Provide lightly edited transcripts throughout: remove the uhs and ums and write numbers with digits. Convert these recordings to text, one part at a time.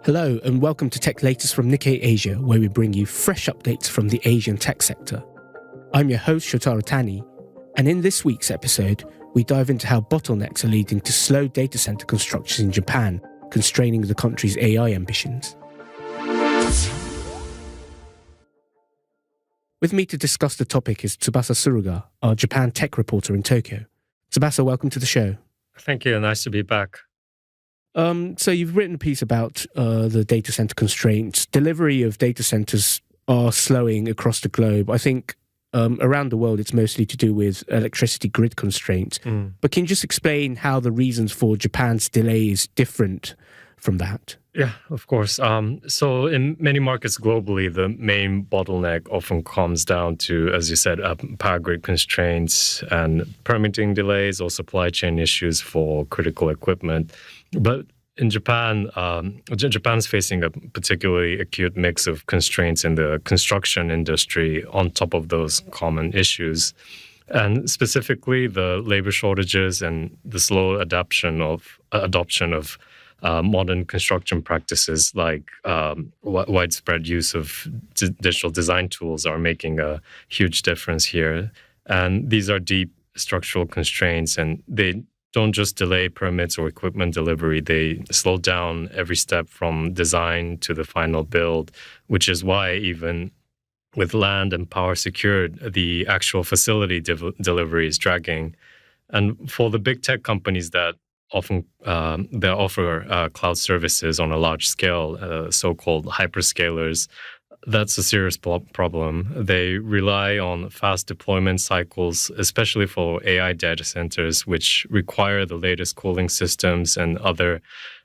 Hello and welcome to Tech Latest from Nikkei Asia, where we bring you fresh updates from the Asian tech sector. I'm your host, Shotaro Tani, and in this week's episode, we dive into how bottlenecks are leading to slow data center construction in Japan, constraining the country's AI ambitions. With me to discuss the topic is Tsubasa Suruga, our Japan tech reporter in Tokyo. Tsubasa, welcome to the show. Thank you. Nice to be back. So you've written a piece about the data center constraints. Delivery of data centers are slowing across the globe. I think around the world it's mostly to do with electricity grid constraints. But can you just explain how the reasons for Japan's delay is different from that? Yeah, of course. So in many markets globally, the main bottleneck often comes down to, as you said, power grid constraints and permitting delays or supply chain issues for critical equipment. But in Japan, Japan's facing a particularly acute mix of constraints in the construction industry on top of those common issues. And specifically, the labor shortages and the slow adoption of modern construction practices like widespread use of digital design tools are making a huge difference here. And these are deep structural constraints, and they don't just delay permits or equipment delivery, they slow down every step from design to the final build, which is why even with land and power secured, the actual facility delivery is dragging. And for the big tech companies that often they offer cloud services on a large scale, so-called hyperscalers, that's a serious problem. They rely on fast deployment cycles, especially for AI data centers, which require the latest cooling systems and other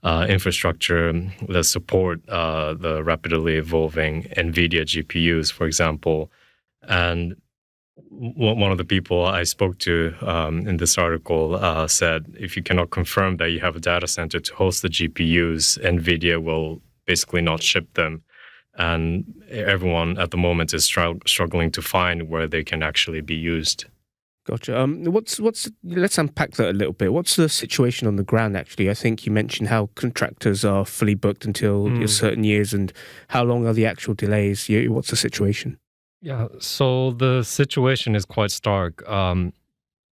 infrastructure that support the rapidly evolving NVIDIA GPUs, for example. And one of the people I spoke to in this article said, if you cannot confirm that you have a data center to host the GPUs, NVIDIA will basically not ship them. And everyone at the moment is struggling to find where they can actually be used. Gotcha. Let's unpack that a little bit. What's the situation on the ground, actually? I think you mentioned how contractors are fully booked until certain years, and how long are the actual delays? What's the situation? Yeah, so the situation is quite stark.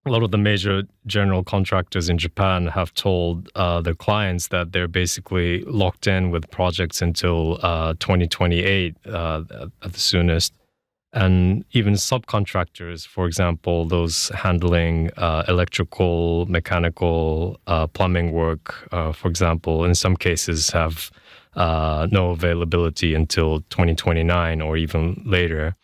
A lot of the major general contractors in Japan have told their clients that they're basically locked in with projects until 2028 at the soonest. And even subcontractors, for example, those handling electrical, mechanical, plumbing work, for example, in some cases have no availability until 2029 or even later.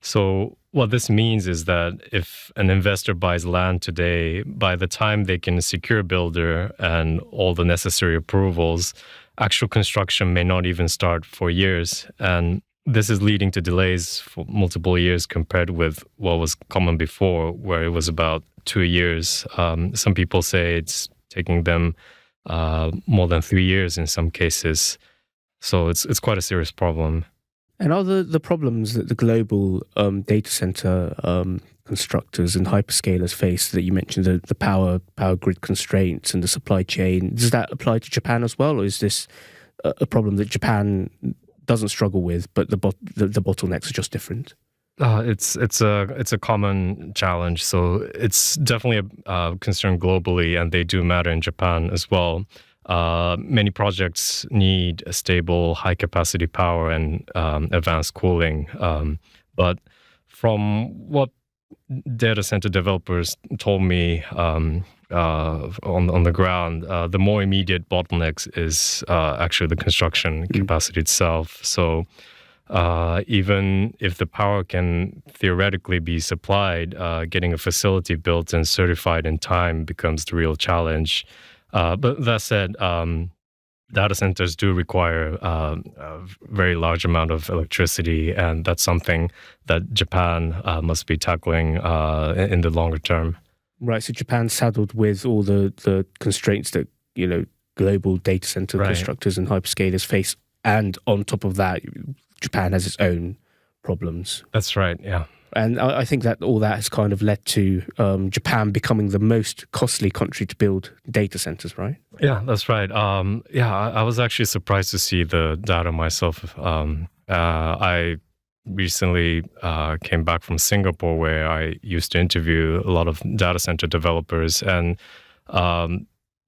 So what this means is that if an investor buys land today, by the time they can secure a builder and all the necessary approvals, actual construction may not even start for years. And this is leading to delays for multiple years compared with what was common before, where it was about 2 years. Some people say it's taking them more than 3 years in some cases. So it's quite a serious problem. And are the problems that the global data center constructors and hyperscalers face that you mentioned, the power grid constraints and the supply chain, does that apply to Japan as well? Or is this a problem that Japan doesn't struggle with, but the bottlenecks are just different? It's a common challenge. So it's definitely a concern globally, and they do matter in Japan as well. Many projects need a stable, high-capacity power and advanced cooling. But from what data center developers told me on the ground, the more immediate bottlenecks is actually the construction capacity itself. So even if the power can theoretically be supplied, getting a facility built and certified in time becomes the real challenge. But that said, data centers do require a very large amount of electricity, and that's something that Japan must be tackling in the longer term. Right, so Japan's saddled with all the constraints that global data center constructors and hyperscalers face, and on top of that, Japan has its own problems. That's right, yeah. And I think that all that has kind of led to Japan becoming the most costly country to build data centers, right? Yeah, that's right. I was actually surprised to see the data myself. I recently came back from Singapore, where I used to interview a lot of data center developers, and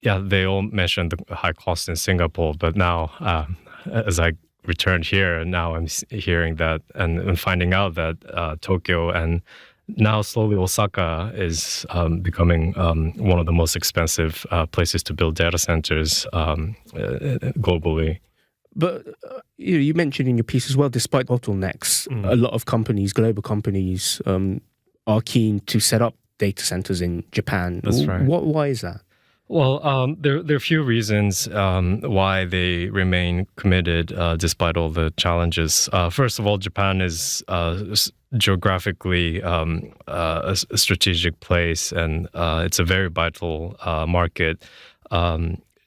they all mentioned the high cost in Singapore. But now, as I returned here, now I'm hearing that and finding out that Tokyo and now slowly Osaka is becoming one of the most expensive places to build data centers globally. But you mentioned in your piece as well, despite bottlenecks, a lot of companies, global companies, are keen to set up data centers in Japan. That's right. Why is that? Well, there are a few reasons why they remain committed despite all the challenges. First of all, Japan is geographically a strategic place, and it's a very vital market.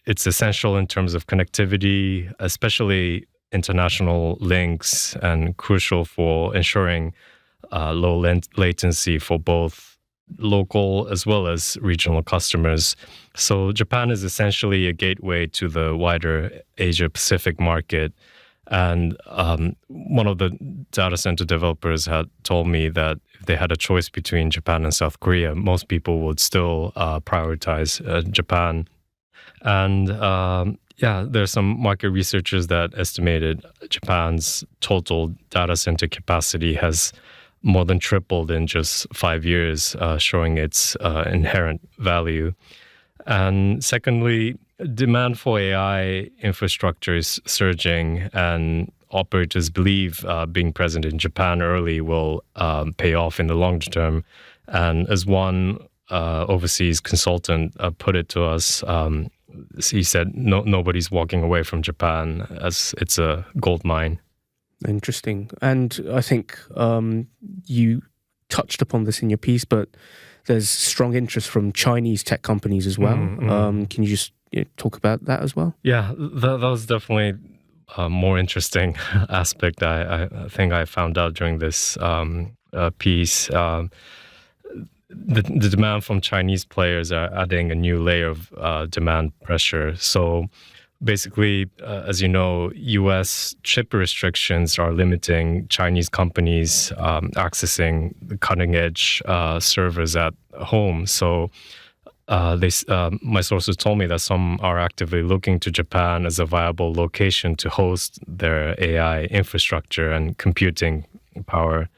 It's essential in terms of connectivity, especially international links, and crucial for ensuring low latency for both local as well as regional customers. So Japan is essentially a gateway to the wider Asia-Pacific market. And one of the data center developers had told me that if they had a choice between Japan and South Korea, most people would still prioritize Japan. And there's some market researchers that estimated Japan's total data center capacity has more than tripled in just 5 years, showing its inherent value. And secondly, demand for AI infrastructure is surging, and operators believe being present in Japan early will pay off in the long term. And as one overseas consultant put it to us, he said, nobody's walking away from Japan as it's a gold mine. Interesting. And I think you touched upon this in your piece, but there's strong interest from Chinese tech companies as well. Can you just talk about that as well? Yeah, that was definitely a more interesting aspect I think I found out during this piece. The demand from Chinese players are adding a new layer of demand pressure. So basically, as you know, U.S. chip restrictions are limiting Chinese companies accessing the cutting-edge servers at home. So my sources told me that some are actively looking to Japan as a viable location to host their AI infrastructure and computing power.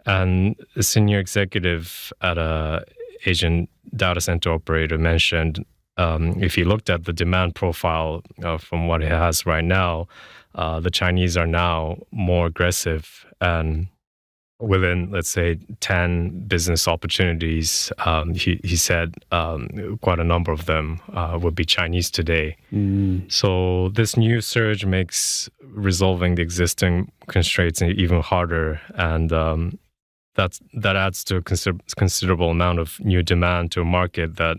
And a senior executive at a Asian data center operator mentioned if you looked at the demand profile from what it has right now, the Chinese are now more aggressive, and within, let's say, 10 business opportunities, he said quite a number of them would be Chinese today. So this new surge makes resolving the existing constraints even harder, and that adds to a considerable amount of new demand to a market that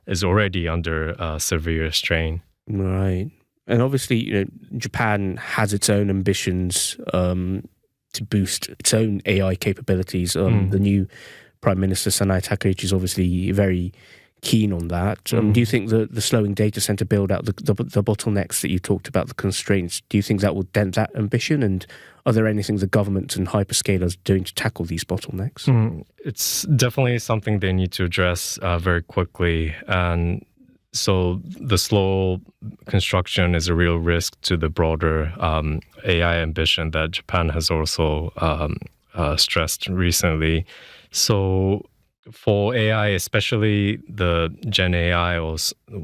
is already under severe strain. Right. And obviously, Japan has its own ambitions to boost its own AI capabilities. The new Prime Minister, Sanai Takeuchi, is obviously very keen on that. Do you think the slowing data center build out, the bottlenecks that you talked about, the constraints, do you think that will dent that ambition? And are there anything the government and hyperscalers are doing to tackle these bottlenecks? It's definitely something they need to address very quickly. And so the slow construction is a real risk to the broader AI ambition that Japan has also stressed recently. So for AI, especially the Gen AI or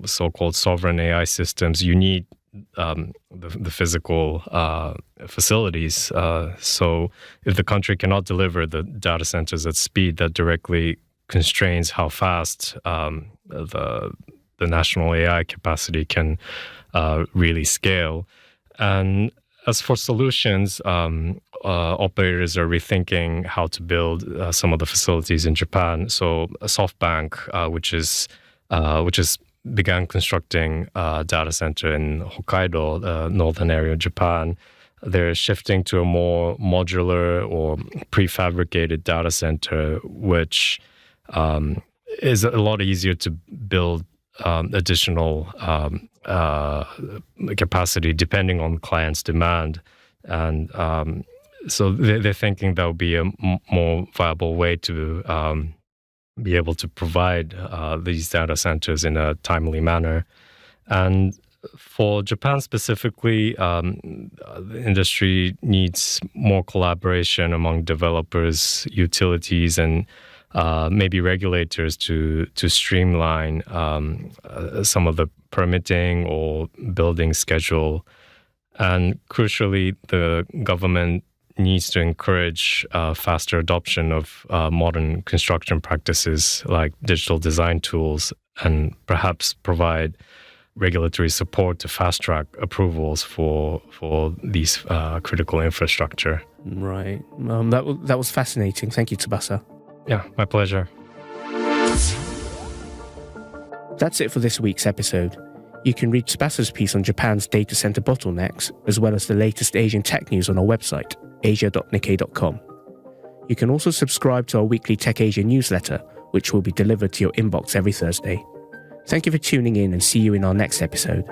so-called sovereign AI systems, you need the physical facilities. So if the country cannot deliver the data centers at speed, that directly constrains how fast the national AI capacity can really scale. And as for solutions, operators are rethinking how to build some of the facilities in Japan. So SoftBank, which began constructing a data center in Hokkaido, the northern area of Japan, they're shifting to a more modular or prefabricated data center, which is a lot easier to build additional capacity depending on client's demand. And so they're thinking that would be a more viable way to be able to provide these data centers in a timely manner. And for Japan specifically, the industry needs more collaboration among developers, utilities, and maybe regulators to streamline some of the permitting or building schedule. And crucially, the government needs to encourage faster adoption of modern construction practices like digital design tools, and perhaps provide regulatory support to fast-track approvals for these critical infrastructure. Right. That was fascinating. Thank you, Tsubasa. Yeah, my pleasure. That's it for this week's episode. You can read Tsubasa's piece on Japan's data center bottlenecks, as well as the latest Asian tech news on our website, asia.nikkei.com. You can also subscribe to our weekly Tech Asia newsletter, which will be delivered to your inbox every Thursday. Thank you for tuning in, and see you in our next episode.